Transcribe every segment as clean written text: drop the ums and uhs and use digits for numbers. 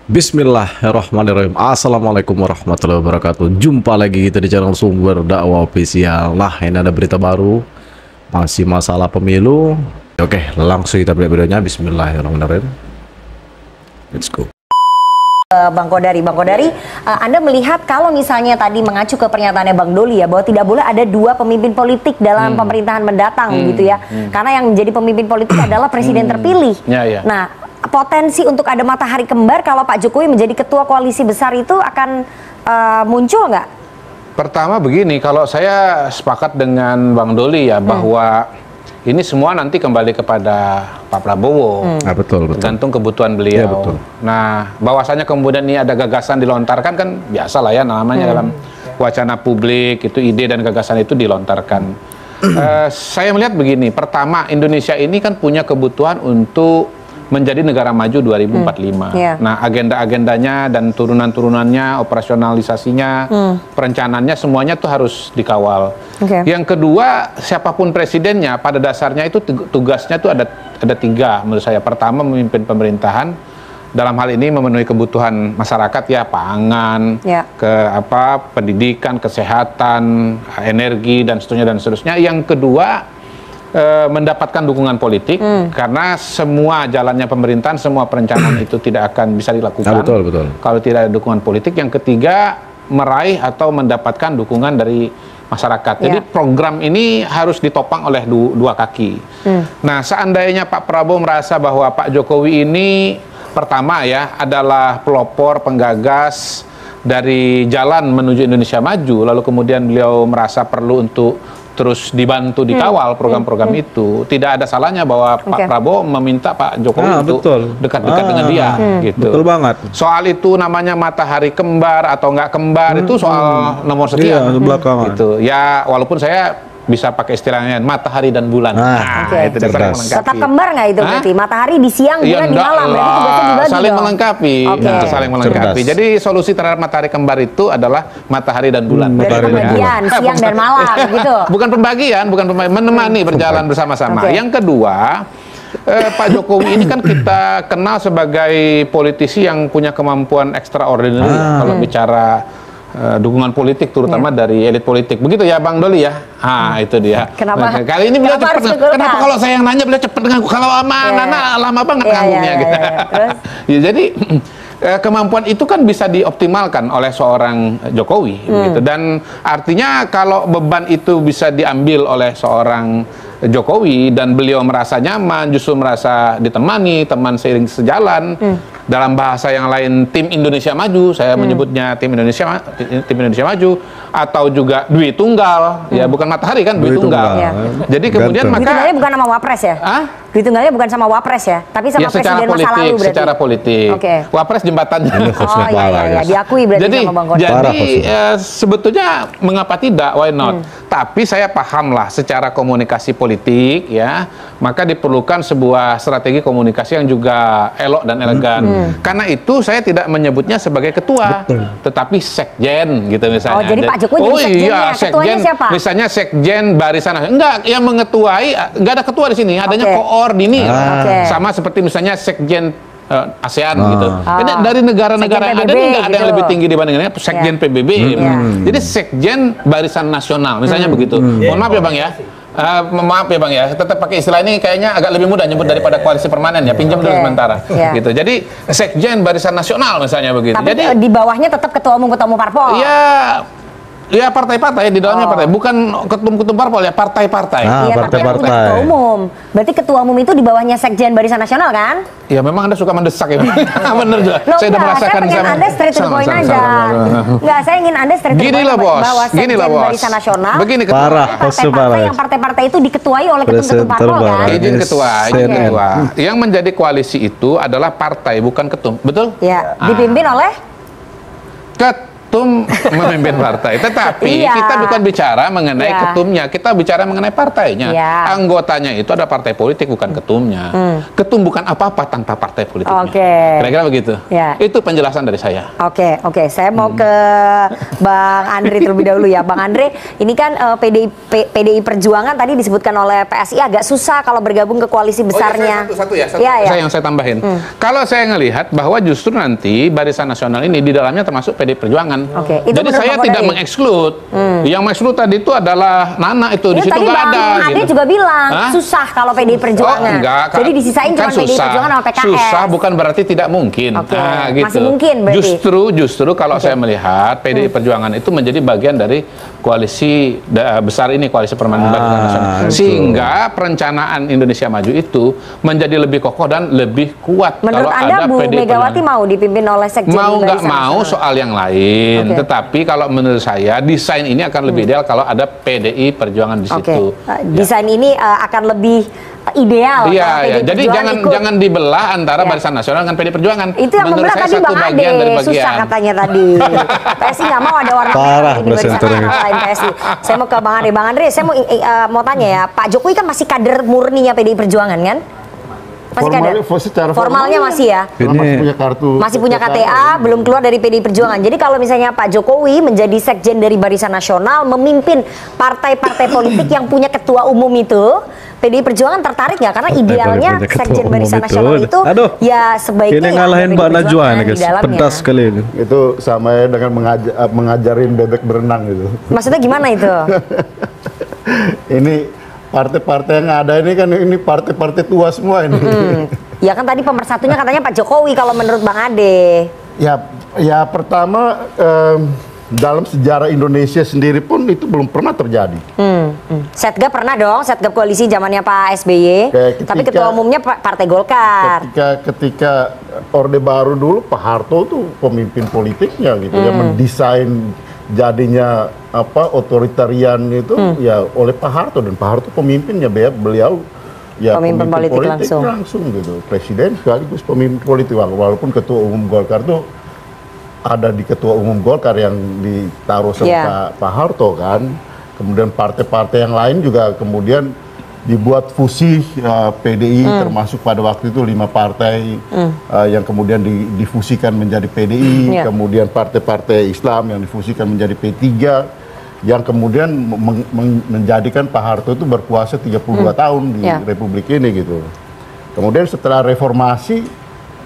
Bismillahirrahmanirrahim. Assalamualaikum warahmatullahi wabarakatuh. Jumpa lagi kita di channel Sumber Dakwah Official. Nah, ini ada berita baru, masih masalah pemilu. Oke, langsung kita lihat videonya. Bismillahirrahmanirrahim. Let's go. Bang Kodari, Anda melihat kalau misalnya tadi mengacu ke pernyataannya Bang Doli ya, bahwa tidak boleh ada dua pemimpin politik dalam pemerintahan mendatang gitu ya, karena yang menjadi pemimpin politik adalah presiden terpilih. Nah, potensi untuk ada matahari kembar kalau Pak Jokowi menjadi ketua koalisi besar itu akan muncul nggak? Pertama begini, kalau saya sepakat dengan Bang Doli ya, bahwa ini semua nanti kembali kepada Pak Prabowo. Betul. Tergantung kebutuhan beliau. Ya, betul. Nah, bahwasanya kemudian ini ada gagasan dilontarkan kan biasa lah ya, namanya dalam wacana publik itu ide dan gagasan itu dilontarkan. Saya melihat begini, pertama Indonesia ini kan punya kebutuhan untuk menjadi negara maju 2045. Nah, agenda-agendanya dan turunan-turunannya, operasionalisasinya, perencanaannya semuanya tuh harus dikawal. Yang kedua, siapapun presidennya pada dasarnya itu tugasnya tuh ada tiga menurut saya. Pertama, memimpin pemerintahan, dalam hal ini memenuhi kebutuhan masyarakat ya, pangan, pendidikan, kesehatan, energi dan seterusnya. Yang kedua, mendapatkan dukungan politik, karena semua jalannya pemerintahan, semua perencanaan itu tidak akan bisa dilakukan kalau tidak ada dukungan politik. Yang ketiga, meraih atau mendapatkan dukungan dari masyarakat. Jadi program ini harus ditopang oleh dua kaki. Nah, seandainya Pak Prabowo merasa bahwa Pak Jokowi ini pertama ya adalah pelopor, penggagas dari jalan menuju Indonesia maju, lalu kemudian beliau merasa perlu untuk terus dibantu dikawal program-program itu, tidak ada salahnya bahwa Pak Prabowo meminta Pak Jokowi untuk dekat-dekat dengan dia, gitu. Betul banget. Soal itu namanya matahari kembar atau nggak kembar itu soal nomor sekian, gitu. Ya, walaupun saya bisa pakai istilahnya matahari dan bulan. Itu tetap kembar nggak itu berarti? Matahari di siang, bulan di malam, berarti tugasnya dibagi saling melengkapi. Saling melengkapi. Jadi solusi terhadap matahari kembar itu adalah matahari dan bulan. Dari pembagian siang dan malam gitu. Bukan pembagian, menemani berjalan bersama-sama. Yang kedua, Pak Jokowi ini kan kita kenal sebagai politisi yang punya kemampuan extraordinary kalau bicara dukungan politik, terutama dari elit politik. Begitu ya Bang Doli ya? Itu dia. Kenapa? Kali ini beliau cepat. Kenapa kalau saya yang nanya beliau cepat nganggu? Kalau Nana lama banget nganggungnya gitu. Ya, jadi kemampuan itu kan bisa dioptimalkan oleh seorang Jokowi gitu. Dan artinya kalau beban itu bisa diambil oleh seorang Jokowi dan beliau merasa nyaman, justru merasa ditemani, teman seiring sejalan, dalam bahasa yang lain tim Indonesia Maju, saya menyebutnya tim Indonesia Maju, atau juga Dwi Tunggal, ya bukan matahari kan, Dwi Tunggal. Jadi kemudian maka Dwi Tunggalnya bukan sama Wapres ya? Dwi Tunggalnya bukan sama Wapres ya, tapi sama presiden masa lalu berarti. Secara politik. Wapres jembatannya. Diakui berarti sama Bang Kodari. Jadi sebetulnya mengapa tidak, why not? Tapi saya paham lah secara komunikasi politik ya, maka diperlukan sebuah strategi komunikasi yang juga elok dan elegan. Karena itu saya tidak menyebutnya sebagai ketua, tetapi sekjen gitu misalnya. Jadi Pak Jokowi jadi sekjennya, ketuanya siapa? Misalnya sekjen Barisan Nasional. Enggak, yang mengetuai, enggak ada ketua di sini, adanya koordinir. Sama seperti misalnya sekjen ASEAN gitu. Jadi dari negara-negara yang ada ini nggak ada yang lebih tinggi dibandingnya sekjen PBB. Jadi sekjen Barisan Nasional, misalnya begitu. Mohon maaf ya Bang ya. Maaf ya Bang ya, tetap pakai istilah ini kayaknya agak lebih mudah nyebut daripada koalisi permanen ya, pinjam dulu sementara gitu. Jadi sekjen Barisan Nasional misalnya begitu. Tapi jadi di bawahnya tetap ketua umum parpol. Ya partai-partai di dalamnya partai, bukan ketum-ketum parpol ya, partai-partai. Partai-partai. Ketua umum. Berarti ketua umum itu di bawahnya sekjen Barisan Nasional kan? Ya memang Anda suka mendesak ya. Bener juga. Saya udah merasakan. Saya pengen Anda straight to the point aja. Enggak, saya ingin Anda straight to the point bahwa sekjen Barisan Nasional. Begini yang partai-partai itu diketuai oleh ketum-ketum parpol kan? Izin ketua. Yang menjadi koalisi itu adalah partai bukan ketum, betul? Ya, dipimpin oleh ketum ketum memimpin partai, tetapi Iya. kita bukan bicara mengenai Iya. ketumnya, kita bicara mengenai partainya. Iya. Anggotanya itu ada partai politik, bukan ketumnya. Ketum bukan apa-apa tanpa partai politiknya. Oke. Kira-kira begitu. Ya. Itu penjelasan dari saya. Oke, saya mau ke Bang Andre terlebih dahulu ya. Bang Andre, ini kan PDI Perjuangan tadi disebutkan oleh PSI agak susah kalau bergabung ke koalisi besarnya. Satu ya. Iya. Saya yang saya tambahin. Kalau saya ngelihat bahwa justru nanti Barisan Nasional ini di dalamnya termasuk PDI Perjuangan. Oke, itu Jadi menurut saya Bang tidak Kodari? mengeksklud. Yang mengeksklud tadi itu adalah Nana itu di Ini situ tadi nggak Bang ada. Andre gitu. juga bilang Hah? susah kalau PDI Perjuangan. Oh, enggak, Kak. Jadi disisain Kan cuma PDI Perjuangan sama PKS. Susah bukan berarti tidak mungkin. Oke, Gitu. masih mungkin berarti. Justru kalau saya melihat PDI Perjuangan itu menjadi bagian dari koalisi besar ini, koalisi permanen Barisan Nasional. itu. Sehingga perencanaan Indonesia Maju itu menjadi lebih kokoh dan lebih kuat Menurut kalau Anda ada Bu PDI Megawati Perjuangan. mau dipimpin oleh sekjen Mau nggak Barisan mau Nasional? soal yang lain, Oke. tetapi kalau menurut saya desain ini akan lebih ideal kalau ada PDI Perjuangan di Oke, situ. desain ini akan lebih ideal. Iya, kalau ya. PDI Jadi Perjuangan ikut. jangan dibelah antara Iya. Barisan Nasional dengan PDI Perjuangan. Itu yang menurut memberat saya tadi satu Bang bagian Ade, dari bagian. susah katanya tadi. PSI nggak mau ada warna Parah merah di Barisan presenter ini. Nasional lain PSI. Saya mau ke Bang Andre. Bang Andre, saya mau tanya ya, Pak Jokowi kan masih kader murninya PDI Perjuangan kan? Masih kader? Secara Formalnya masih ya? Karena masih punya kartu. Masih punya KTA, belum keluar dari PDI Perjuangan. Jadi kalau misalnya Pak Jokowi menjadi sekjen dari Barisan Nasional, memimpin partai-partai politik yang punya ketua umum itu, PDI Perjuangan tertarik nggak? Karena idealnya punya ketua sekjen umum Barisan itu. Nasional itu Aduh, ya sebaiknya ini ya ngalahin ada Mbak PDI Najwa Perjuangan nih di guys, dalamnya. pedas sekali ini. Itu sama ya dengan mengajarin bebek berenang gitu. Maksudnya gimana itu? Ini partai-partai yang ada ini kan ini partai-partai tua semua ini. Ya kan tadi pemersatunya katanya Pak Jokowi kalau menurut Bang Ade. Ya pertama dalam sejarah Indonesia sendiri pun itu belum pernah terjadi. Setgap pernah dong, Setgap koalisi zamannya Pak SBY. Tapi ketua umumnya Partai Golkar. Ketika Orde Baru dulu Pak Harto tuh pemimpin politiknya gitu ya, mendesain jadinya otoritarian itu ya oleh Pak Harto, dan Pak Harto pemimpinnya beliau ya Pemimpin politik langsung. gitu, presiden sekaligus pemimpin politik, walaupun ketua umum Golkar tuh ada di ketua umum Golkar yang ditaruh sama Pak Harto kan. Kemudian partai-partai yang lain juga kemudian dibuat fusi PDI, termasuk pada waktu itu 5 partai yang kemudian difusikan menjadi PDI, kemudian partai-partai Islam yang difusikan menjadi P3, yang kemudian menjadikan Pak Harto itu berkuasa 32 tahun di Republik ini gitu. Kemudian setelah reformasi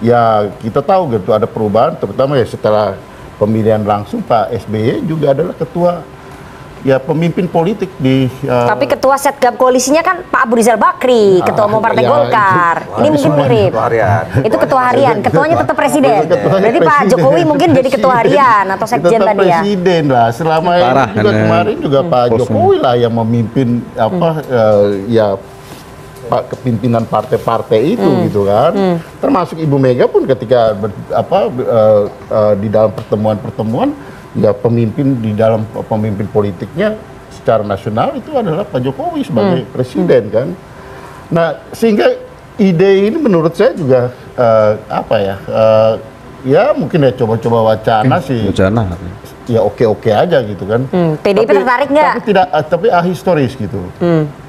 ya kita tahu gitu ada perubahan, terutama ya setelah pemilihan langsung Pak SBY juga adalah ketua ya pemimpin politik di Tapi ketua Setgap koalisinya kan Pak Abu Rizal Bakri, ketua umum Partai ya, Golkar. Ini mungkin mirip. Itu ketua harian, ketuanya tetap presiden. Berarti Pak Jokowi mungkin jadi ketua harian atau sekjen tetap tadi ya. presiden lah. Selama Parah, ini juga kemarin juga Pak Jokowi lah yang memimpin ya kepimpinan partai-partai itu gitu kan. Termasuk Ibu Mega pun ketika di dalam pertemuan-pertemuan ya pemimpin di dalam pemimpin politiknya secara nasional itu adalah Pak Jokowi sebagai presiden kan. Nah sehingga ide ini menurut saya juga ya mungkin ya coba-coba wacana sih. Wacana. Ya oke-oke aja gitu kan. PDIP tertarik nggak? Tapi ahistoris gitu.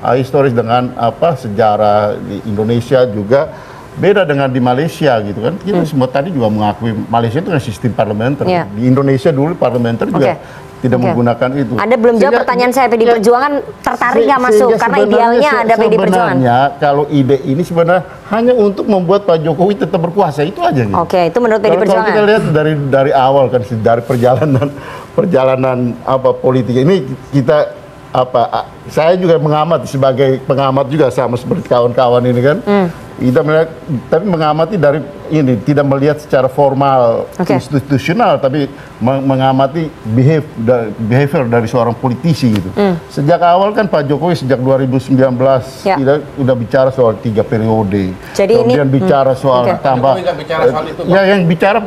Ahistoris dengan sejarah di Indonesia juga beda dengan di Malaysia gitu kan. Kita semua tadi juga mengakui Malaysia itu kan sistem parlementer. Di Indonesia dulu parlementer juga tidak menggunakan itu. Anda belum jawab pertanyaan saya, PDI Perjuangan tertarik nggak masuk? Karena idealnya ada PDI Perjuangan. Sebenarnya kalau ide ini sebenarnya hanya untuk membuat Pak Jokowi tetap berkuasa, itu aja gitu. Oke, itu menurut PDI Kalau Perjuangan. kita lihat dari awal kan, dari perjalanan politik ini kita saya juga mengamati sebagai pengamat juga sama seperti kawan-kawan ini kan. Kita melihat, tapi mengamati dari ini tidak melihat secara formal institusional, tapi mengamati behavior dari seorang politisi gitu. Sejak awal kan Pak Jokowi sejak 2019 kita udah bicara soal 3 periode. Jadi kemudian bicara soal tambah. Jokowi nggak bicara soal itu, Pak. Ya yang bicara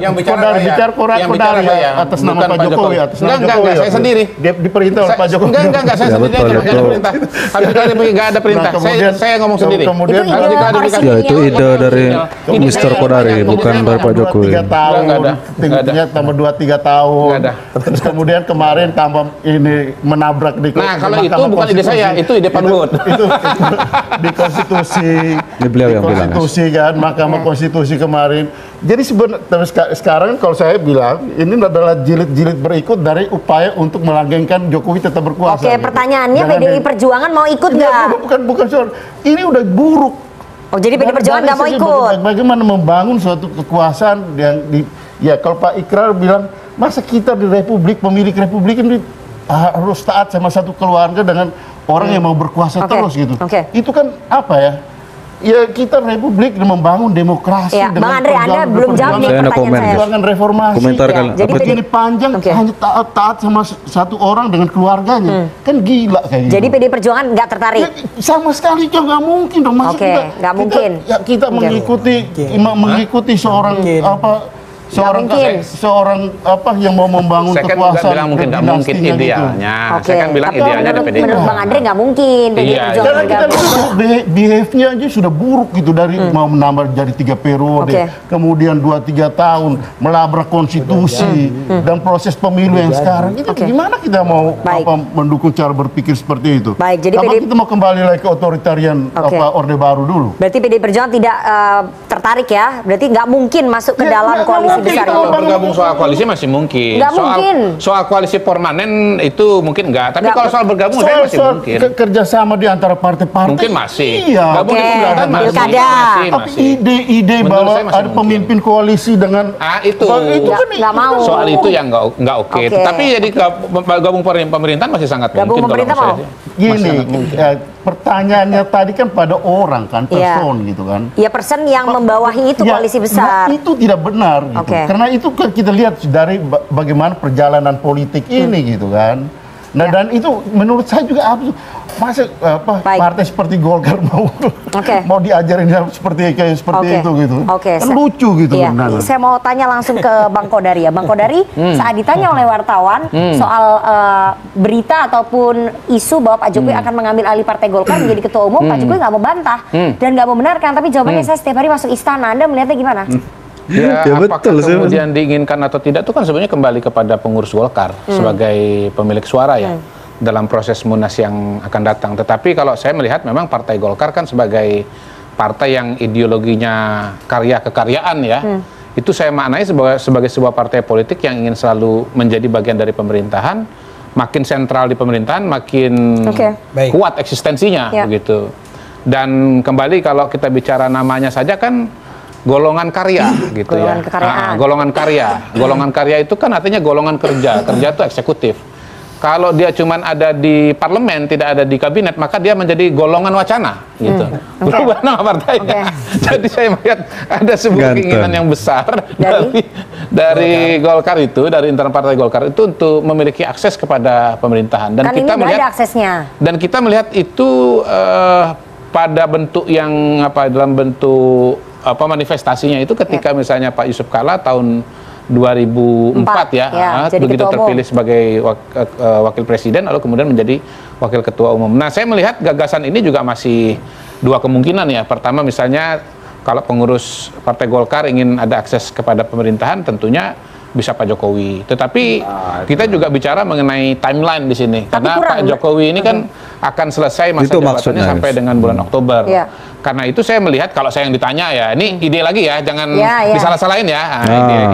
Kodari atas nama Pak Jokowi, atas nama Jokowi. Enggak, saya sendiri. Dia diperintah oleh Pak Jokowi. Enggak, saya sendiri aja, nggak ada perintah. Habis itu nggak ada perintah. Saya ngomong sendiri. Kemudian Itu ide Ya itu ide dari Mr. Kodari. bukan dari Pak Jokowi. 3 tahun, Nggak ada. tingginya tambah 2-3 tahun. Nggak ada. Terus kemudian kemarin tambah ini menabrak di Nah, kalau itu Mahkamah bukan ide Konstitusi. saya, itu ide Pak Luhut. Itu di konstitusi. Ini beliau yang bilang. Konstitusi kan, Mahkamah Konstitusi kemarin. Jadi sekarang kalau saya bilang ini adalah jilid-jilid berikut dari upaya untuk melanggengkan Jokowi tetap berkuasa. Oke, gitu. pertanyaannya Jangan PDI Perjuangan mau ikut Iya, nggak? bukan soal ini udah buruk. Oh, jadi PDI Perjuangan nggak mau Dari segi ikut? Bagaimana membangun suatu kekuasaan yang ya kalau Pak Ikrar bilang masa kita di republik, pemilik republik ini harus taat sama satu keluarga dengan orang yang mau berkuasa Oke, terus gitu. oke. Itu kan apa ya? Ya kita republik membangun demokrasi Ya, Bang Andre, Anda belum jawab nih Saya ada pertanyaan komen. saya. perjuangan reformasi. Komentar Ya, kan jadi apa PD sih? Ini panjang Oke. hanya taat sama satu orang dengan keluarganya. Kan gila kayak gitu. Jadi PDI Perjuangan nggak tertarik? Ya, sama sekali juga nggak mungkin dong. Masa Oke, nggak mungkin. Kita Oke. mengikuti seorang seorang yang mau membangun Saya kan kekuasaan. nggak bilang mungkin nggak mungkin dinastinya gitu. idealnya. Oke. Saya kan bilang Tapi idealnya di PDI. menurut Bang Andre nggak mungkin PDI Iya, Perjuangan Karena kita bergabung. lihat behave-nya aja sudah buruk gitu dari mau menambah jadi 3 periode, Oke. kemudian 2-3 tahun melabrak konstitusi dan proses pemilu yang sekarang itu Oke. gimana kita mau Baik. mendukung cara berpikir seperti itu? Baik, jadi apa PDI kita mau kembali lagi ke otoritarian Oke. Orde Baru dulu? Berarti PDI Perjuangan tidak tertarik ya? Berarti nggak mungkin masuk ke Ya, dalam nggak koalisi mungkin. besar Kalau itu? Bergabung soal koalisi masih mungkin. Nggak mungkin. Soal koalisi permanen itu mungkin enggak. Tapi Nggak, kalau soal bergabung saya masih mungkin. Kerjasama di antara partai-partai Mungkin masih. Iya. Gabung Oke, di pemerintahan masih. pilkada. Tapi ide-ide Menurut bahwa saya masih ada mungkin. pemimpin koalisi dengan Itu. Nggak mau. Soal itu yang nggak oke. Oke. Tapi jadi gabung pemerintahan masih sangat Gabung mungkin. kalau pemerintah menurut mau? saya. Masih gini, sangat mungkin. pertanyaannya tadi kan pada orang kan, Iya. person gitu kan. Ya person yang membawahi itu Ya, koalisi besar. nah, itu tidak benar gitu. Oke. Karena itu kan kita lihat dari bagaimana perjalanan politik ini gitu kan. Nah, Ya. dan itu menurut saya juga absurd. Masa Baik. partai seperti Golkar mau Oke. mau diajarin seperti Oke. itu gitu. Oke, Kan lucu gitu Iya. sebenarnya. Saya mau tanya langsung ke Bang Kodari ya. Bang Kodari, saat ditanya oleh wartawan soal berita ataupun isu bahwa Pak Jokowi akan mengambil alih Partai Golkar menjadi ketua umum, Pak Jokowi nggak mau bantah dan nggak mau benarkan. Tapi jawabannya saya setiap hari masuk istana. Anda melihatnya gimana? Ya, Ya, apakah betul sih. kemudian diinginkan atau tidak itu kan sebenarnya kembali kepada pengurus Golkar sebagai pemilik suara ya dalam proses Munas yang akan datang. Tetapi kalau saya melihat memang Partai Golkar kan sebagai partai yang ideologinya karya kekaryaan ya, itu saya maknai sebagai sebuah partai politik yang ingin selalu menjadi bagian dari pemerintahan, makin sentral di pemerintahan, makin Oke. kuat eksistensinya Ya. begitu. Dan kembali kalau kita bicara namanya saja kan golongan karya gitu Golongan ya. kekaryaan. Golongan karya. Golongan karya itu kan artinya golongan kerja. Kerja itu eksekutif. Kalau dia cuman ada di parlemen, tidak ada di kabinet, maka dia menjadi golongan wacana gitu. Berubah nama partainya. Jadi saya melihat ada sebuah Ganteng. keinginan yang besar dari Golkar itu, dari internal partai Golkar itu untuk memiliki akses kepada pemerintahan. Dan Kan ini kita nggak melihat ada aksesnya. dan kita melihat itu pada bentuk yang dalam bentuk manifestasinya itu ketika misalnya Pak Yusuf Kalla tahun 2004 ya, jadi begitu ketua umum. terpilih sebagai wakil presiden lalu kemudian menjadi wakil ketua umum. Nah, saya melihat gagasan ini juga masih dua kemungkinan ya. Pertama misalnya kalau pengurus Partai Golkar ingin ada akses kepada pemerintahan tentunya bisa Pak Jokowi. Tetapi kita juga bicara mengenai timeline di sini. Tapi Karena kurang. Pak Jokowi ini kan akan selesai masa Itu jabatannya maksudnya, sampai Yus. dengan bulan Oktober. Iya. Karena itu saya melihat kalau saya yang ditanya ya, ini ide lagi ya, jangan Iya, iya. disalah-salahin ya.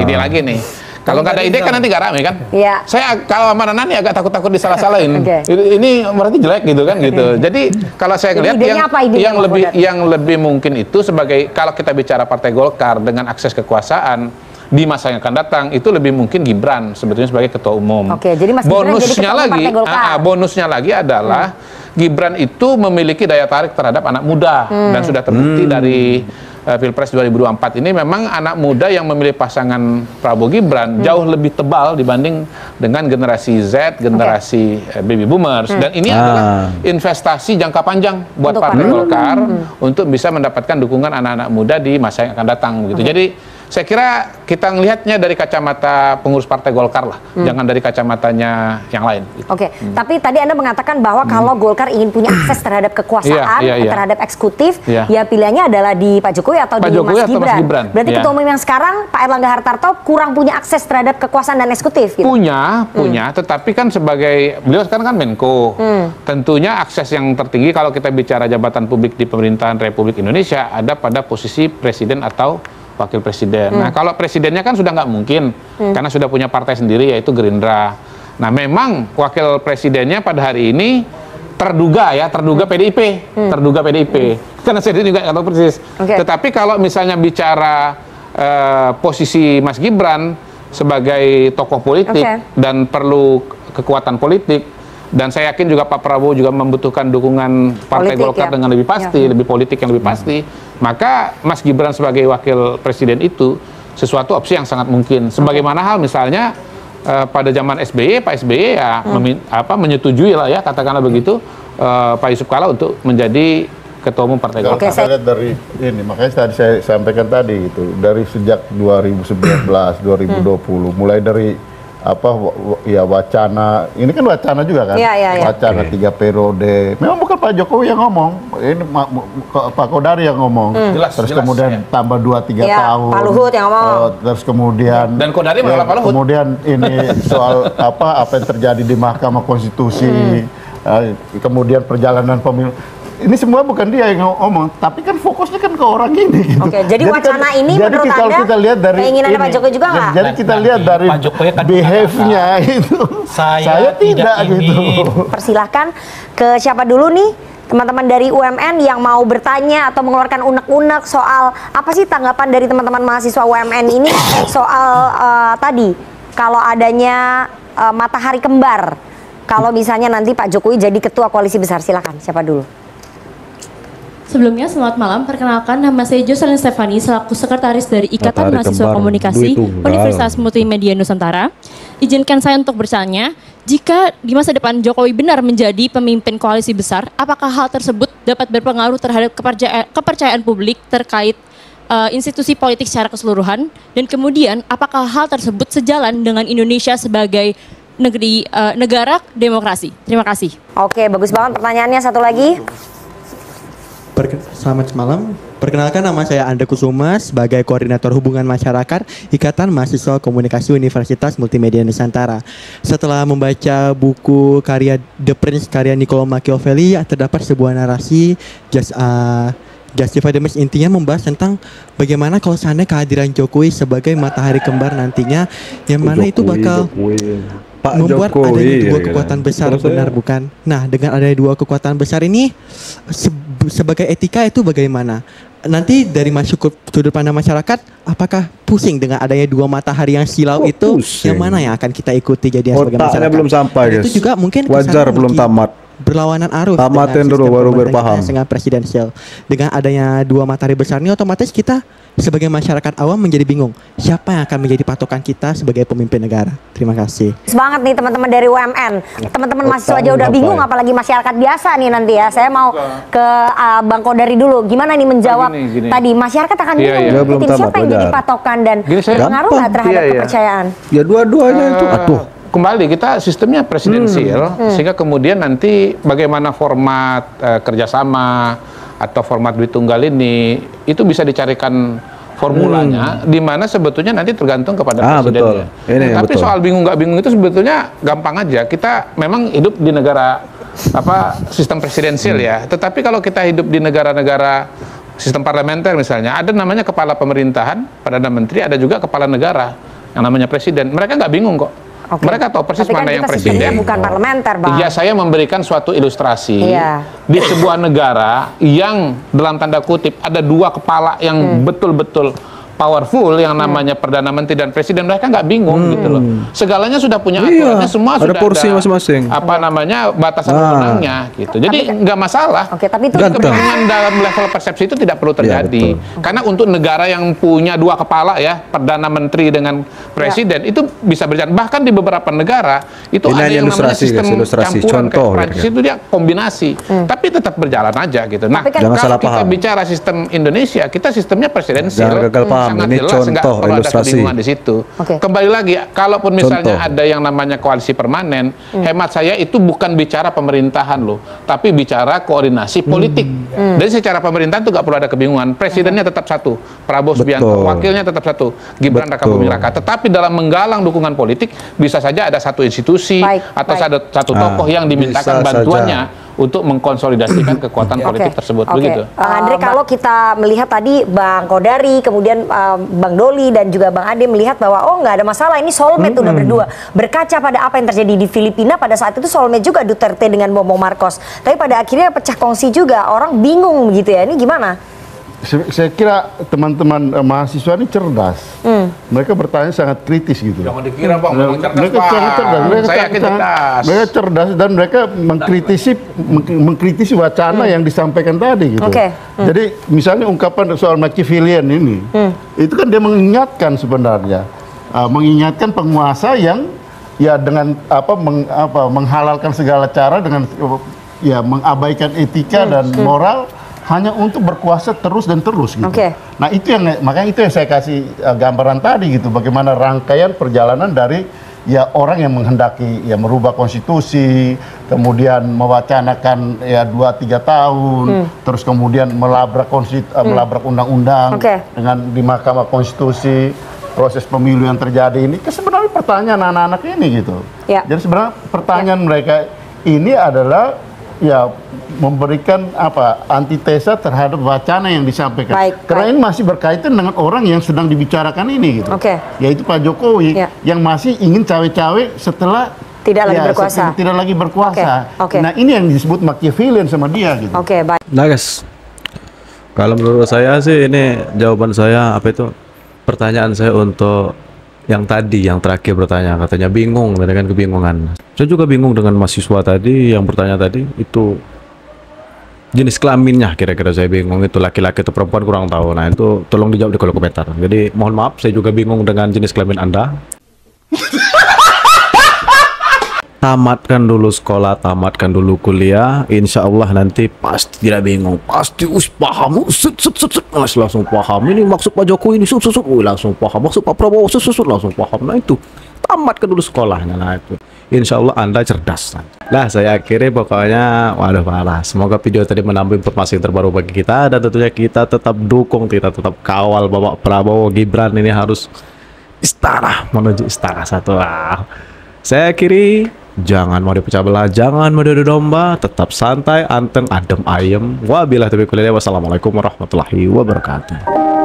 Ide lagi nih. Kalau nggak ada ide kan nanti nggak rame kan? Iya. Saya kalau sama Nani agak takut-takut disalah-salahin. Oke. Ini berarti jelek gitu kan gitu. Jadi kalau saya Jadi lihat idenya apa idenya, Bang Kodari? yang lebih mungkin itu sebagai kalau kita bicara Partai Golkar dengan akses kekuasaan di masa yang akan datang itu lebih mungkin Gibran sebetulnya sebagai ketua umum. Oke, jadi Mas Gibran jadi ketua umum Partai Golkar. Bonusnya lagi adalah Gibran itu memiliki daya tarik terhadap anak muda dan sudah terbukti dari Pilpres 2024 ini memang anak muda yang memilih pasangan Prabowo Gibran jauh lebih tebal dibanding dengan generasi Z, generasi baby boomers dan ini adalah investasi jangka panjang buat Untuk Partai Partai Golkar untuk bisa mendapatkan dukungan anak-anak muda di masa yang akan datang gitu. Jadi saya kira kita ngelihatnya dari kacamata pengurus Partai Golkar lah, jangan dari kacamatanya yang lain. Gitu. Oke, tapi tadi Anda mengatakan bahwa kalau Golkar ingin punya akses terhadap kekuasaan, terhadap eksekutif, ya pilihannya adalah di Pak Jokowi atau di Mas Gibran. Berarti ketua umum yang sekarang, Pak Erlangga Hartarto, kurang punya akses terhadap kekuasaan dan eksekutif? Gitu? Punya, tetapi kan sebagai, beliau sekarang kan Menko, tentunya akses yang tertinggi kalau kita bicara jabatan publik di pemerintahan Republik Indonesia ada pada posisi presiden atau wakil presiden. Nah, kalau presidennya kan sudah nggak mungkin, karena sudah punya partai sendiri, yaitu Gerindra. Nah, memang wakil presidennya pada hari ini terduga PDIP, karena saya juga nggak tahu persis. Tetapi kalau misalnya bicara posisi Mas Gibran sebagai tokoh politik dan perlu kekuatan politik, dan saya yakin juga Pak Prabowo juga membutuhkan dukungan Partai Golkar dengan lebih pasti, lebih politik yang lebih pasti, maka Mas Gibran sebagai wakil presiden itu sesuatu opsi yang sangat mungkin. Sebagaimana hal misalnya pada zaman SBY, Pak SBY ya menyetujui lah ya, katakanlah begitu, Pak Yusuf Kala untuk menjadi ketua umum Partai Golkar. Saya lihat dari ini, makanya tadi saya sampaikan tadi itu, dari sejak 2019, 2020, mulai dari wacana, ini kan wacana juga kan, wacana 3 periode. Memang bukan Pak Jokowi yang ngomong, ini Pak Kodari yang ngomong. Terus kemudian tambah 2-3 tahun. Pak Luhut yang ngomong. Terus kemudian dan Kodari malah Pak Luhut. Kemudian ini soal apa yang terjadi di Mahkamah Konstitusi, kemudian perjalanan pemilu. Ini semua bukan dia yang ngomong, tapi kan fokusnya kan ke orang ini. Gitu. Jadi wacana ini menurut Anda kita lihat dari keinginan Pak Jokowi juga nggak? Jadi kita lihat dari behave-nya itu. Saya tidak gitu. Persilahkan ke siapa dulu nih? Teman-teman dari UMN yang mau bertanya atau mengeluarkan unek-unek soal apa sih tanggapan dari teman-teman mahasiswa UMN ini soal tadi kalau adanya matahari kembar. Kalau misalnya nanti Pak Jokowi jadi ketua koalisi besar, silakan. Siapa dulu? Sebelumnya, selamat malam. Perkenalkan, nama saya Jocelyn Stefani, selaku sekretaris dari Ikatan Mahasiswa Komunikasi Universitas Multimedia Nusantara. Izinkan saya untuk bertanya, jika di masa depan Jokowi benar menjadi pemimpin koalisi besar, apakah hal tersebut dapat berpengaruh terhadap kepercayaan publik terkait institusi politik secara keseluruhan? Dan kemudian, apakah hal tersebut sejalan dengan Indonesia sebagai negara demokrasi? Terima kasih. Oke, bagus banget pertanyaannya. Satu lagi. Selamat malam. Perkenalkan, nama saya Anda Kusuma sebagai Koordinator Hubungan Masyarakat Ikatan Mahasiswa Komunikasi Universitas Multimedia Nusantara. Setelah membaca buku karya The Prince karya Niccolo Machiavelli, terdapat sebuah narasi Justify the Message, intinya membahas tentang bagaimana kalau seandainya kehadiran Jokowi sebagai matahari kembar nantinya, yang mana itu bakal membuat adanya dua kekuatan besar, benar bukan? Nah, dengan adanya dua kekuatan besar ini sebagai etika itu bagaimana? Nanti dari masuk sudut pandang masyarakat, apakah pusing dengan adanya dua matahari yang silau itu? Yang mana yang akan kita ikuti jadi sebagai masyarakat? Belum sampai, guys. Itu juga mungkin wajar belum tamat. Berlawanan arus. Tamatin dulu baru berpaham. Dengan presidensial. Dengan adanya dua matahari besar ini, otomatis kita sebagai masyarakat awam menjadi bingung. Siapa yang akan menjadi patokan kita sebagai pemimpin negara? Terima kasih. Semangat nih teman-teman dari UMN. Teman-teman mahasiswa aja udah bingung, apalagi masyarakat biasa nih nanti ya. Saya mau ke Bang Kodari dulu. Gimana nih menjawab tadi? Masyarakat akan bingung. Siapa yang jadi patokan dan berpengaruh nggak terhadap kepercayaan? Ya dua-duanya itu. Aduh. Kembali kita sistemnya presidensial, sehingga kemudian nanti bagaimana format kerjasama atau format duit tunggal ini itu bisa dicarikan formulanya, di mana sebetulnya nanti tergantung kepada presidennya. Tapi soal bingung nggak bingung itu sebetulnya gampang aja. Kita memang hidup di negara sistem presidensial ya. Tetapi kalau kita hidup di negara-negara sistem parlementer misalnya, ada namanya kepala pemerintahan, Perdana Menteri, ada juga kepala negara yang namanya presiden. Mereka nggak bingung kok. Mereka tahu persis mana yang presiden. Bukan parlementer, Bang. Ya, saya memberikan suatu ilustrasi di sebuah negara yang dalam tanda kutip ada dua kepala yang betul-betul powerful, yang namanya Perdana Menteri dan Presiden. Mereka nggak bingung gitu loh. Segalanya sudah punya aturannya, semua ada sudah porsi ada masing-masing. Batasan wewenangnya gitu. Jadi nggak masalah. Tapi itu kebingungan dalam level persepsi itu tidak perlu terjadi. Karena untuk negara yang punya dua kepala ya, Perdana Menteri dengan Presiden, itu bisa berjalan. Bahkan di beberapa negara itu ada yang namanya sistem campuran, kayak Prancis itu dia kombinasi. Tapi tapi tetap berjalan aja gitu. Nah, Tapi kan Jangan kalau salah kita paham. bicara sistem Indonesia, kita sistemnya presidensial. Jangan gagal paham. Sangat Ini jelas, nggak contoh, perlu ada ilustrasi. kebingungan di situ. Oke. Kembali lagi, kalaupun misalnya Contoh. ada yang namanya koalisi permanen, hemat saya itu bukan bicara pemerintahan loh, tapi bicara koordinasi politik. Jadi secara pemerintahan itu nggak perlu ada kebingungan. Presidennya tetap satu, Prabowo Subianto, Betul. wakilnya tetap satu, Gibran Raka Betul. Buming Raka. Tetapi dalam menggalang dukungan politik bisa saja ada satu institusi Baik, atau baik. ada satu tokoh yang dimintakan bisa bantuannya untuk mengkonsolidasikan kekuatan politik tersebut. Oke. Begitu. Bang Andre, kalau kita melihat tadi Bang Kodari, kemudian Bang Doli dan juga Bang Ade melihat bahwa oh nggak ada masalah, ini soulmate udah berdua. Berkaca pada apa yang terjadi di Filipina pada saat itu soulmate juga Duterte dengan Bongbong Marcos. Tapi pada akhirnya pecah kongsi juga, orang bingung gitu ya. Ini gimana? Saya kira teman-teman mahasiswa ini cerdas. Mereka bertanya sangat kritis gitu. Jangan dikira Bang, memang cerdas, Mereka Bang. sangat cerdas. Saya yakin cerdas. Mereka cerdas dan mereka mengkritisi wacana yang disampaikan tadi gitu. Oke. Jadi misalnya ungkapan soal Machiavellian ini, itu kan dia mengingatkan sebenarnya, mengingatkan penguasa yang ya dengan menghalalkan segala cara dengan ya mengabaikan etika dan moral hanya untuk berkuasa terus dan terus gitu. Oke. Nah itu yang makanya itu yang saya kasih gambaran tadi gitu, bagaimana rangkaian perjalanan dari ya orang yang menghendaki ya merubah konstitusi, kemudian mewacanakan ya 2-3 tahun, terus kemudian melabrak melabrak undang-undang Oke. dengan di Mahkamah Konstitusi, proses pemilu yang terjadi ini sebenarnya pertanyaan anak-anak ini gitu. Ya. Jadi sebenarnya pertanyaan mereka ini adalah ya memberikan antitesa terhadap wacana yang disampaikan. Baik, Karena baik. ini masih berkaitan dengan orang yang sedang dibicarakan ini gitu. Oke. Yaitu Pak Jokowi Ya. yang masih ingin cawe-cawe setelah Tidak lagi berkuasa. setelah tidak lagi berkuasa. Oke, oke. Nah, ini yang disebut Machiavellian sama dia gitu. Oke, baik. Nah guys, kalau menurut saya sih ini jawaban saya apa itu, pertanyaan saya untuk yang tadi, yang terakhir bertanya, katanya bingung dengan kebingungan. Saya juga bingung dengan mahasiswa tadi yang bertanya tadi, itu jenis kelaminnya kira-kira saya bingung, itu laki-laki atau perempuan kurang tahu. Nah itu tolong dijawab di kolom komentar. Jadi mohon maaf, saya juga bingung dengan jenis kelamin Anda. Tamatkan dulu sekolah, tamatkan dulu kuliah, insya Allah nanti pasti tidak bingung, pasti paham, langsung paham, ini maksud Pak Jokowi ini, langsung paham, maksud Pak Prabowo, langsung paham. Nah itu, tamatkan dulu sekolahnya, nah itu, insya Allah Anda cerdas. Nah saya akhiri pokoknya, waduh parah, semoga video tadi menambah informasi yang terbaru bagi kita, dan tentunya kita tetap dukung, kita tetap kawal Bapak Prabowo Gibran ini harus istana, menuju istana satu. Saya akhiri, jangan mau dipecah belah, jangan mau diadu domba, tetap santai, anteng, adem, ayem. Wabillahi taufiq wal hidayah. Wassalamualaikum warahmatullahi wabarakatuh.